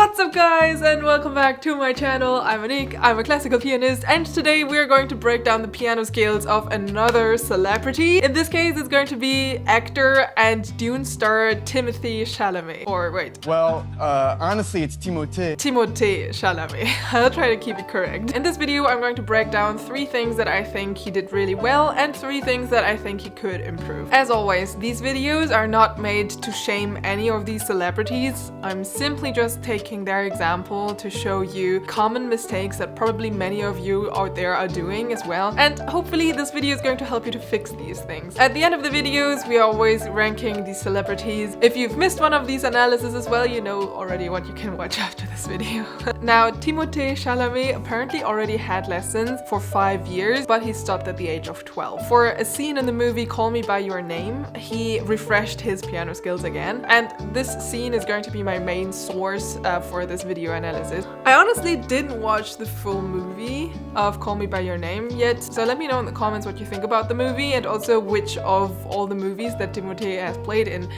What's up guys, and welcome back to my channel. I'm Anik, I'm a classical pianist, and today we're going to break down the piano skills of another celebrity. In this case it's going to be actor and Dune star Timothée Chalamet. Or wait. Well, honestly it's Timothée Chalamet. I'll try to keep it correct. In this video I'm going to break down 3 things that I think he did really well and 3 things that I think he could improve. As always, these videos are not made to shame any of these celebrities. I'm simply just taking their example to show you common mistakes that probably many of you out there are doing as well, and hopefully this video is going to help you to fix these things. At the end of the videos we are always ranking these celebrities. If you've missed one of these analyses as well, you know already what you can watch after this video. Now, Timothée Chalamet apparently already had lessons for 5 years, but he stopped at the age of 12. For a scene in the movie Call Me By Your Name, he refreshed his piano skills again, and this scene is going to be my main source for this video analysis. I honestly didn't watch the full movie of Call Me By Your Name yet, so let me know in the comments what you think about the movie and also which of all the movies that Timothée has played in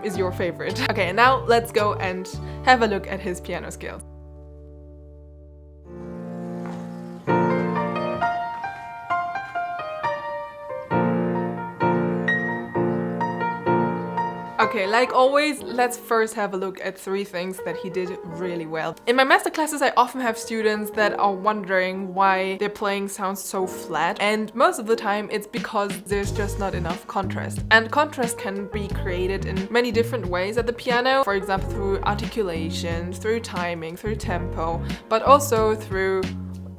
is your favorite. Okay, now let's go and have a look at his piano skills. Okay, like always, let's first have a look at 3 things that he did really well. In my masterclasses, I often have students that are wondering why their playing sounds so flat, and most of the time it's because there's just not enough contrast. And contrast can be created in many different ways at the piano, for example through articulation, through timing, through tempo, but also through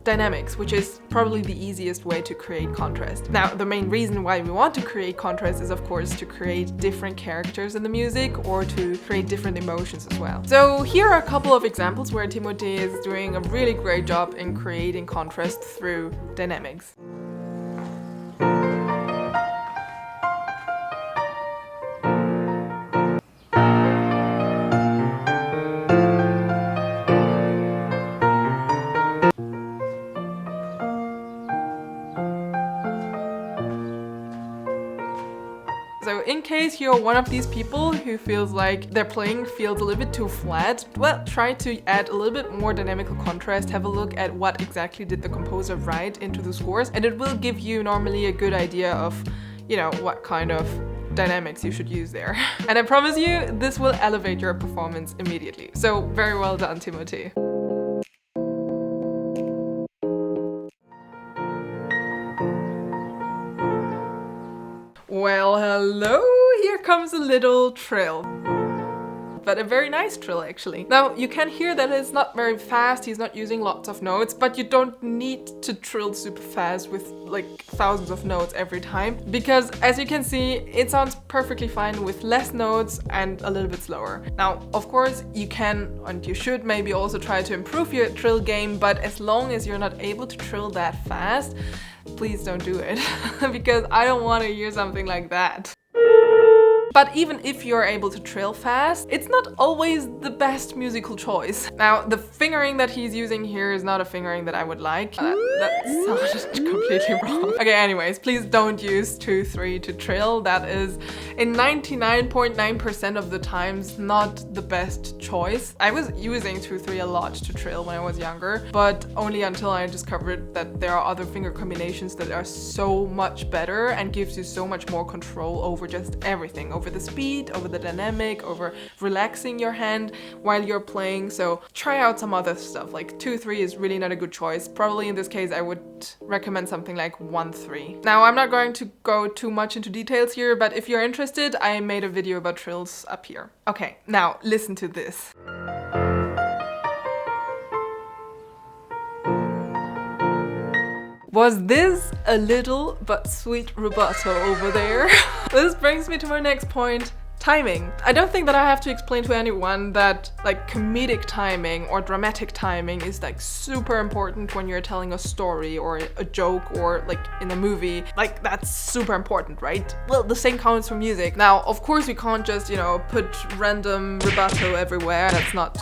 dynamics, which is probably the easiest way to create contrast. Now, the main reason why we want to create contrast is of course to create different characters in the music or to create different emotions as well. So here are a couple of examples where Timothée is doing a really great job in creating contrast through dynamics. So in case you're one of these people who feels like their playing feels a little bit too flat, well, try to add a little bit more dynamical contrast. Have a look at what exactly did the composer write into the scores, and it will give you normally a good idea of, you know, what kind of dynamics you should use there. And I promise you, this will elevate your performance immediately. So very well done, Timothée. Well, hello! Here comes a little trill. But a very nice trill actually. Now, you can hear that it's not very fast, he's not using lots of notes, but you don't need to trill super fast with like thousands of notes every time, because as you can see, it sounds perfectly fine with less notes and a little bit slower. Now, of course, you can and you should maybe also try to improve your trill game, but as long as you're not able to trill that fast, please don't do it, because I don't want to hear something like that. But even if you're able to trill fast, it's not always the best musical choice. Now, the fingering that he's using here is not a fingering that I would like. That sounded completely wrong. Okay, anyways, please don't use 2-3 to trill. That is, in 99.9% of the times, not the best choice. I was using 2-3 a lot to trill when I was younger, but only until I discovered that there are other finger combinations that are so much better and gives you so much more control over just everything, over the speed, over the dynamic, over relaxing your hand while you're playing. So try out some other stuff. Like 2-3 is really not a good choice. Probably in this case I would recommend something like 1-3. Now, I'm not going to go too much into details here, but if you're interested, I made a video about trills up here. Okay, now listen to this. Was this a little but sweet rubato over there? This brings me to my next point. Timing. I don't think that I have to explain to anyone that like comedic timing or dramatic timing is like super important when you're telling a story or a joke or like in a movie. Like that's super important, right? Well, the same counts for music. Now, of course, we can't just, you know, put random rubato everywhere. That's not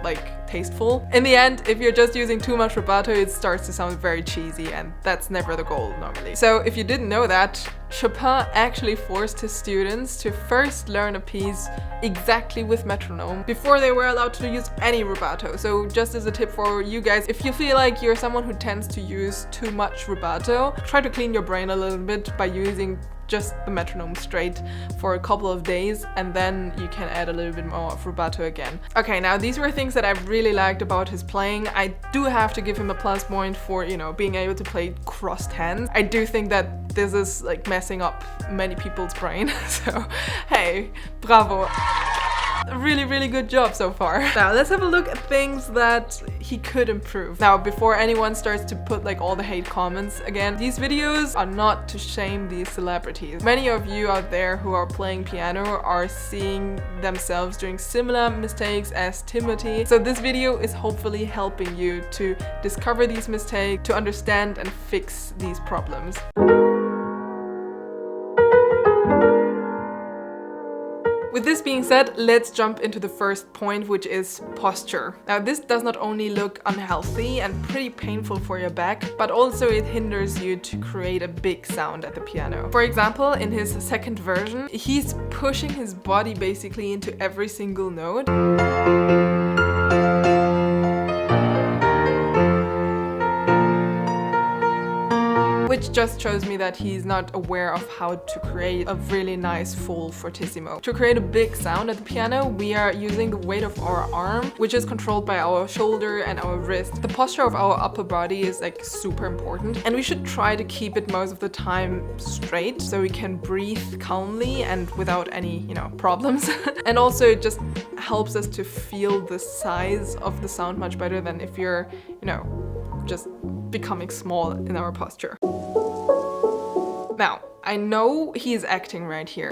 like tasteful. In the end, if you're just using too much rubato, it starts to sound very cheesy, and that's never the goal normally. So if you didn't know that, Chopin actually forced his students to first learn a piece exactly with metronome before they were allowed to use any rubato. So just as a tip for you guys, if you feel like you're someone who tends to use too much rubato, try to clean your brain a little bit by using just the metronome straight for a couple of days, and then you can add a little bit more of rubato again. Okay, now these were things that I really liked about his playing. I do have to give him a plus point for, you know, being able to play crossed hands. I do think that this is like messing up many people's brain. So hey, bravo. Really, really good job so far. Now let's have a look at things that he could improve. Now, before anyone starts to put like all the hate comments again, these videos are not to shame these celebrities. Many of you out there who are playing piano are seeing themselves doing similar mistakes as Timothée. So this video is hopefully helping you to discover these mistakes, to understand and fix these problems. With this being said, let's jump into the first point, which is posture. Now, this does not only look unhealthy and pretty painful for your back, but also it hinders you to create a big sound at the piano. For example, in his second version, he's pushing his body basically into every single note. Which just shows me that he's not aware of how to create a really nice full fortissimo. To create a big sound at the piano, we are using the weight of our arm, which is controlled by our shoulder and our wrist. The posture of our upper body is like super important, and we should try to keep it most of the time straight so we can breathe calmly and without any, you know, problems. And also it just helps us to feel the size of the sound much better than if you're, you know, just becoming small in our posture. Now, I know he's acting right here.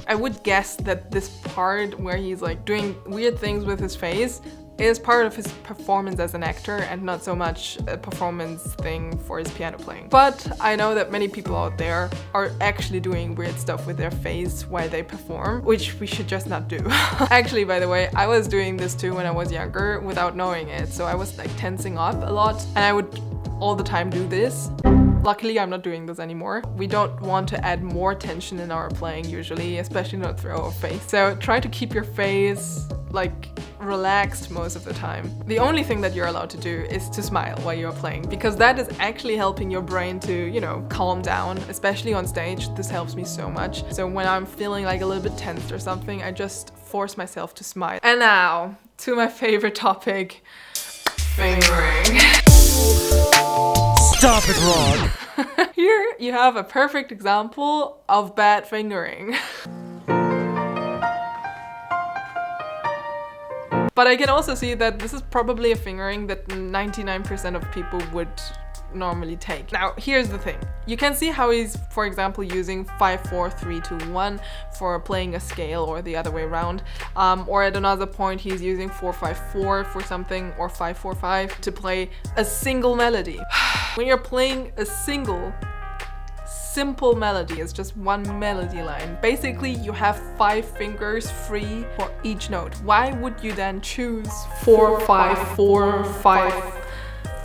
I would guess that this part where he's like doing weird things with his face is part of his performance as an actor and not so much a performance thing for his piano playing. But I know that many people out there are actually doing weird stuff with their face while they perform, which we should just not do. Actually, by the way, I was doing this too when I was younger without knowing it. So I was like tensing up a lot and I would all the time do this. Luckily, I'm not doing this anymore. We don't want to add more tension in our playing usually, especially not through our face. So try to keep your face like relaxed most of the time. The only thing that you're allowed to do is to smile while you're playing, because that is actually helping your brain to, you know, calm down, especially on stage. This helps me so much. So when I'm feeling like a little bit tensed or something, I just force myself to smile. And now to my favorite topic, fingering. Stop it, Rod! Here you have a perfect example of bad fingering. But I can also see that this is probably a fingering that 99% of people would normally take. Now, here's the thing. You can see how he's, for example, using 5-4-3-2-1 for playing a scale or the other way around. Or at another point, he's using 4-5-4 for something or 5-4-5 to play a single melody. When you're playing a simple melody, it's just one melody line. Basically, you have 5 fingers free for each note. Why would you then choose 4-5-4-5-4?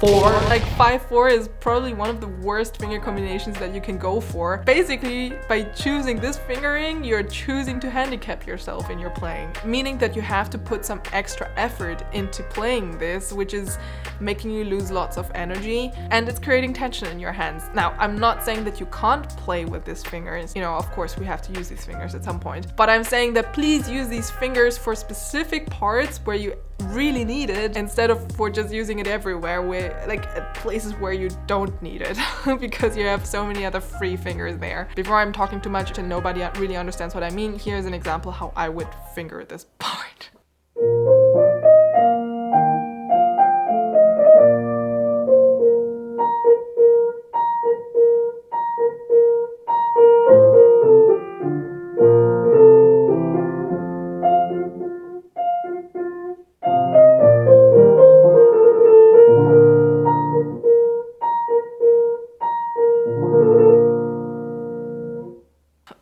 Like 5-4 is probably one of the worst finger combinations that you can go for. Basically, by choosing this fingering, you're choosing to handicap yourself in your playing, meaning that you have to put some extra effort into playing this, which is making you lose lots of energy and it's creating tension in your hands. Now, I'm not saying that you can't play with these fingers. You know, of course, we have to use these fingers at some point, but I'm saying that please use these fingers for specific parts where you really need it, instead of for just using it everywhere, where like at places where you don't need it because you have so many other free fingers there. Before I'm talking too much and nobody really understands what I mean, here's an example how I would finger this part.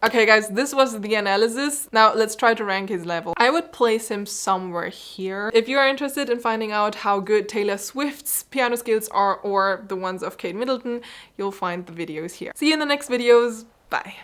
Okay guys, this was the analysis. Now let's try to rank his level. I would place him somewhere here. If you are interested in finding out how good Taylor Swift's piano skills are or the ones of Kate Middleton, you'll find the videos here. See you in the next videos. Bye.